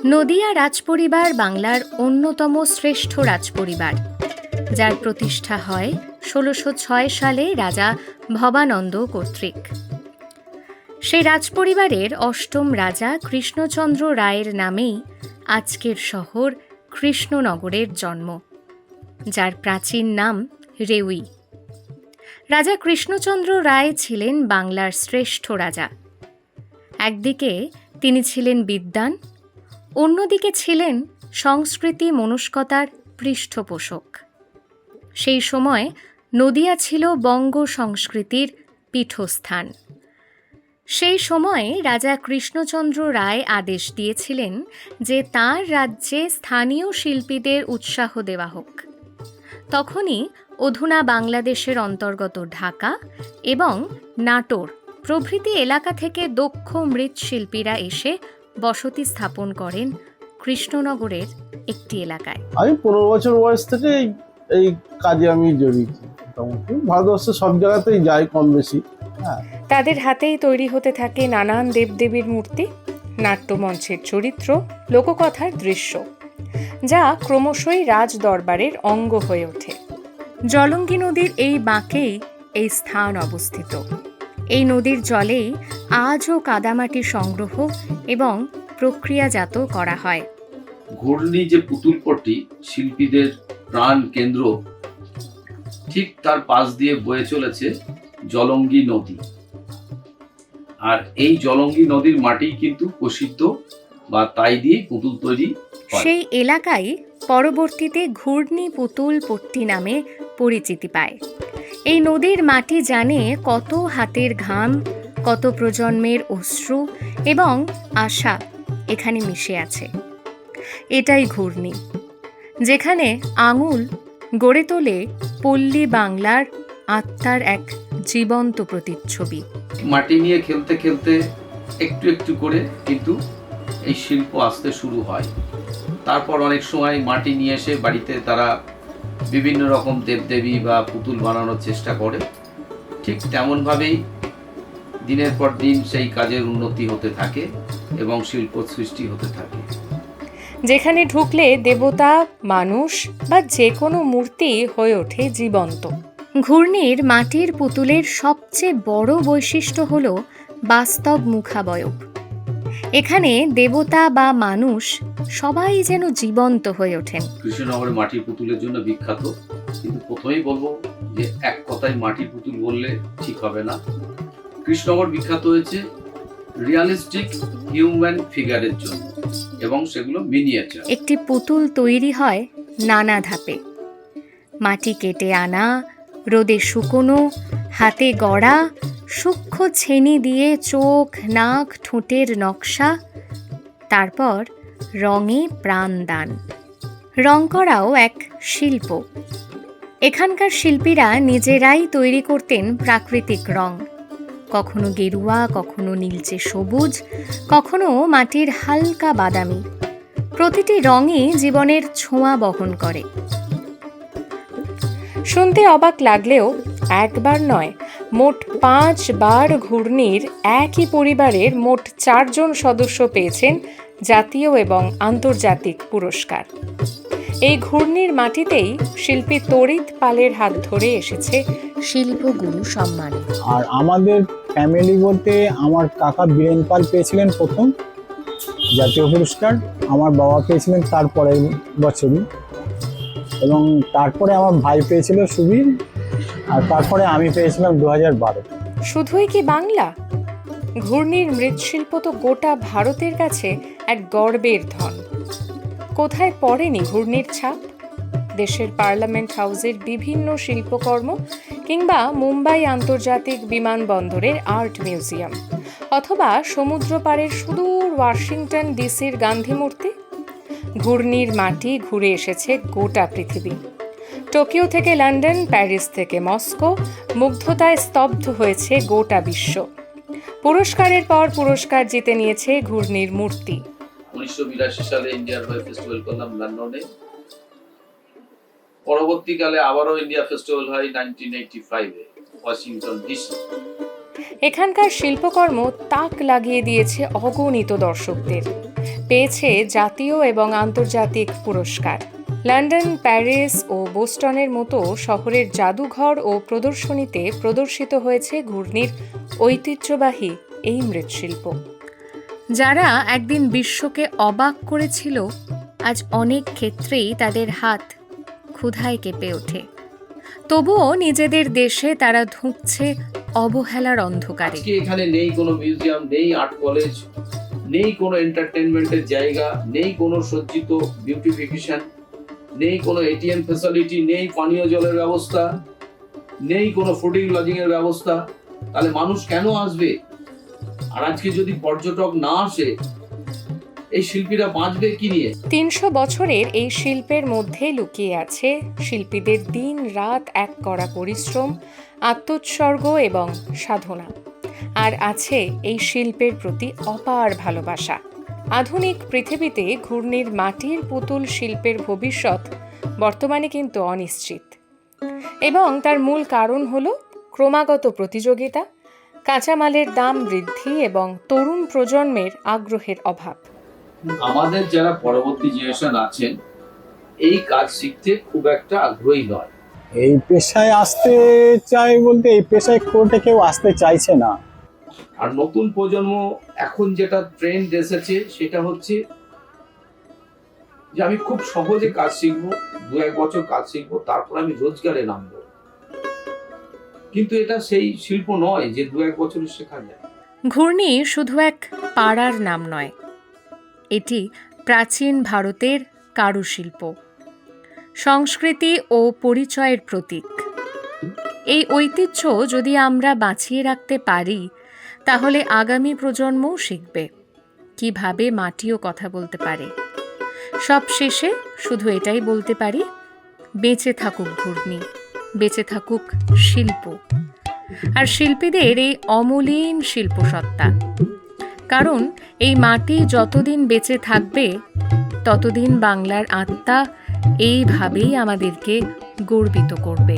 নদিয়া রাজপরিবার বাংলার অন্যতম শ্রেষ্ঠ রাজপরিবার, যার প্রতিষ্ঠা হয় ১৬০৬ সালে রাজা ভবানন্দ কর্তৃক। সেই রাজপরিবারের অষ্টম রাজা কৃষ্ণচন্দ্র রায়ের নামেই আজকের শহর কৃষ্ণনগরের জন্ম, যার প্রাচীন নাম রেউই। রাজা কৃষ্ণচন্দ্র রায় ছিলেন বাংলার শ্রেষ্ঠ রাজা। একদিকে তিনি ছিলেন বিদ্বান, অন্যদিকে ছিলেন সংস্কৃতি মনস্কতার পৃষ্ঠপোষক। সেই সময় নদিয়া ছিল বঙ্গ সংস্কৃতির পীঠস্থান। সেই সময়ে রাজা কৃষ্ণচন্দ্র রায় আদেশ দিয়েছিলেন যে তাঁর রাজ্যে স্থানীয় শিল্পীদের উৎসাহ দেওয়া হোক। তখনই অধুনা বাংলাদেশের অন্তর্গত ঢাকা এবং নাটোর প্রভৃতি এলাকা থেকে দক্ষ মৃৎশিল্পীরা এসে বসতি স্থাপন করেন কৃষ্ণনগরের একটি এলাকায়। আমি ১৫ বছর বয়স থেকে এই কাজে আমি জড়িত। মোটামুটি ভারতবর্ষের সব জায়গাতেই যাই কম বেশি। তাদের হাতেই তৈরি হতে থাকে নানান দেবদেবীর মূর্তি, নাট্যমঞ্চের চরিত্র, লোককথার দৃশ্য, যা ক্রমশই রাজ দরবারের অঙ্গ হয়ে ওঠে। জলঙ্গি নদীর এই বাঁকেই এই স্থান অবস্থিত। এই নদীর জলেই আজও কাদামাটি সংগ্রহ এবং প্রক্রিয়াজাত করা হয়। ঘূর্ণি যে পুতুলপট্টি শিল্পীদের প্রাণ কেন্দ্র, ঠিক তার পাশ দিয়ে বয়ে চলেছে জলঙ্গি নদী। আর এই জলঙ্গি নদীর মাটি কিন্তু প্রসিদ্ধ, বা তাই দিয়ে পুতুল তৈরি হয়। সেই এলাকাই পরবর্তীতে ঘূর্ণি পুতুল পট্টি নামে পরিচিতি পায়। এই নদীর মাটি জানে কত হাতের ঘাম, কত প্রজন্মের অশ্রু এবং আশা এখানে মিশে আছে। এটাই ঘূর্ণি, যেখানে আঙুল গড়ে তোলে পল্লী বাংলার আত্মার এক জীবন্ত প্রতিচ্ছবি। মাটি নিয়ে খেলতে খেলতে একটু একটু করে কিন্তু এই শিল্প আসতে শুরু হয়। তারপর অনেক সময় মাটি নিয়ে এসে বাড়িতে তারা বিভিন্ন রকম দেবদেবী বা পুতুল বানানোর চেষ্টা করে। ঠিক তেমনভাবেই দিনের পর দিন সেই কাজের উন্নতি হতে থাকে এবং শিল্প সৃষ্টি হতে থাকে। যেখানে ঢুকলে দেবতা, মানুষ বা যে কোনো মূর্তি হয়ে ওঠে জীবন্ত। ঘূর্ণির মাটির পুতুলের সবচেয়ে বড় বৈশিষ্ট্য হল বাস্তব মুখাবয়ব। এখানে দেবতা বা মানুষ সবাই যেন জীবন্ত হয়ে ওঠেন। কৃষ্ণনগরের মাটির পুতুলের জন্য বিখ্যাত, কিন্তু প্রথমেই বলবো যে এক কথায় মাটির পুতুল বললে ঠিক হবে না। কৃষ্ণনগর বিখ্যাত হয়েছে রিয়ালিস্টিক হিউম্যান ফিগারের জন্য, এবং সেগুলো মিনিয়েচার। একটি পুতুল তৈরি হয় নানা ধাপে। মাটি কেটে আনা, রোদে শুকোনো, হাতে গড়া, সূক্ষ্ম ছেনি দিয়ে চোখ, নাক, ঠোঁটের নকশা, তারপর রঙে প্রাণ দান। রং করাও এক শিল্প। এখানকার শিল্পীরা নিজেরাই তৈরি করতেন প্রাকৃতিক রং, কখনো গেরুয়া, কখনো নীলচে সবুজ, কখনো মাটির হালকা বাদামি। প্রতিটি রঙই জীবনের ছোঁয়া বহন করে। শুনতে অবাক লাগলেও একবার নয়, মোট ৫ বার ঘূর্ণির একই পরিবারের মোট ৪ জন সদস্য পেয়েছেন জাতীয় এবং আন্তর্জাতিক পুরস্কার। এই ঘূর্ণির মাটিতেই শিল্পী তড়িৎ পালের হাত ধরে এসেছে শিল্পগুরু সম্মান। আর আমাদের ফ্যামিলি বলতে আমার কাকা বীরেন পাল পেয়েছিলেন প্রথম জাতীয় পুরস্কার, আমার বাবা পেয়েছিলেন তার পরের বছরই, এবং তারপরে আমার ভাই পেয়েছিল সুবীর, আর তারপরে আমি পেয়েছিলাম ২০১২। শুধুই কি বাংলা? ঘূর্ণির মৃৎশিল্প তো গোটা ভারতের কাছে এক গর্বের ধন। কোথায় পড়েনি ঘূর্ণির ছাপ? দেশের পার্লামেন্ট হাউসের বিভিন্ন শিল্পকর্ম, কিংবা মুম্বাই আন্তর্জাতিক বিমানবন্দরের আর্ট মিউজিয়াম, অথবা সমুদ্র পাড়ের সুদূর ওয়াশিংটন ডিসির গান্ধী মূর্তি। ঘূর্ণির মাটি ঘুরে এসেছে গোটা পৃথিবী। টোকিও থেকে লন্ডন, প্যারিস থেকে মস্কো, মুগ্ধতায় স্তব্ধ হয়েছে গোটা বিশ্ব। পুরস্কারের পর পুরস্কার জিতে নিয়েছে ঘূর্ণির মূর্তি। ১৯৮২ সালে ইন্ডিয়ার হয়ে ফেস্টিভ্যাল করলাম লন্ডনে। পরবর্তীকালে আবারও ইন্ডিয়া ফেস্টিভ্যাল হয় 1985-এ ওয়াশিংটন ডিসি। এখানকার শিল্পকর্ম তাক লাগিয়ে দিয়েছে অগণিত দর্শকদের। পেয়েছে জাতীয় এবং আন্তর্জাতিক পুরস্কার। লন্ডন, প্যারিস ও বোস্টনের মতো শহরের জাদুঘর ও প্রদর্শনীতে প্রদর্শিত হয়েছে ঘূর্ণির ঐতিহ্যবাহী এই মৃৎশিল্প। যারা একদিন বিশ্বকে অবাক করেছিল, আজ অনেক ক্ষেত্রেই তাদের হাত ক্ষুধায় কেঁপে ওঠে। তবুও নিজেদের দেশে তারা ধুঁকছে অবহেলার অন্ধকারে। আজকে এখানে নেই কোনো মিউজিয়াম, নেই আর্ট কলেজ, নেই কোনো এন্টারটেনমেন্টের জায়গা, নেই কোনো সজ্জিত বিউটিফিকেশন, নেই কোনো এটিএম ফ্যাসিলিটি, নেই পানীয় জলের ব্যবস্থা, নেই কোনো ফুডিং লজিং এর ব্যবস্থা। তাহলে মানুষ কেন আসবে? আর আজকে যদি পর্যটক না আসে, এই শিল্পীরা বাঁচবে কি নিয়ে? 300 বছরের এই শিল্পের মধ্যে লুকিয়ে আছে শিল্পীদের দিন রাত এক করা পরিশ্রম, আত্মোৎসর্গ এবং সাধনা। আর আছে এই শিল্পের প্রতি অপার ভালোবাসা। আধুনিক পৃথিবীতে ঘূর্ণির মাটির পুতুল শিল্পের ভবিষ্যৎ বর্তমানে কিন্তু অনিশ্চিত, এবং তার মূল কারণ হলো ক্রমাগত প্রতিযোগিতা, কাঁচামালের দাম বৃদ্ধি এবং তরুণ প্রজন্মের আগ্রহের অভাব। আমাদের যারা পরবর্তী জেনারেশন আছেন, এই কাজ শিখতে খুব একটা আগ্রহী নয়। এই পেশায় আসতে চাই বলতে এই পেশায় কোর্টে কেউ আসতে চাইছে না। আর নতুন প্রজন্ম এখন যেটা ট্রেন্ড এসেছে সেটা হচ্ছে যে আমি খুব সহজে কাজ শিখবো, 2-1 বছর কাজ শিখবো, তারপর আমি রোজগারে নামবো। কিন্তু এটা সেই শিল্প নয় যে 2-1 বছরে শেখা যায়। ঘূর্ণি শুধু এক পাড়ার নাম নয়, এটি প্রাচীন ভারতের কারুশিল্প, সংস্কৃতি ও পরিচয়ের প্রতীক। এই ঐতিহ্য যদি আমরা বাঁচিয়ে রাখতে পারি, তাহলে আগামী প্রজন্মও শিখবে কিভাবে মাটিও কথা বলতে পারে। সব শেষে শুধু এটাই বলতে পারি, বেঁচে থাকুক ঘূর্ণি, বেঁচে থাকুক শিল্প আর শিল্পীদের এই অমলিন শিল্পসত্তা। কারণ এই মাটি যতদিন বেঁচে থাকবে, ততদিন বাংলার আত্মা এইভাবেই আমাদেরকে গর্বিত করবে।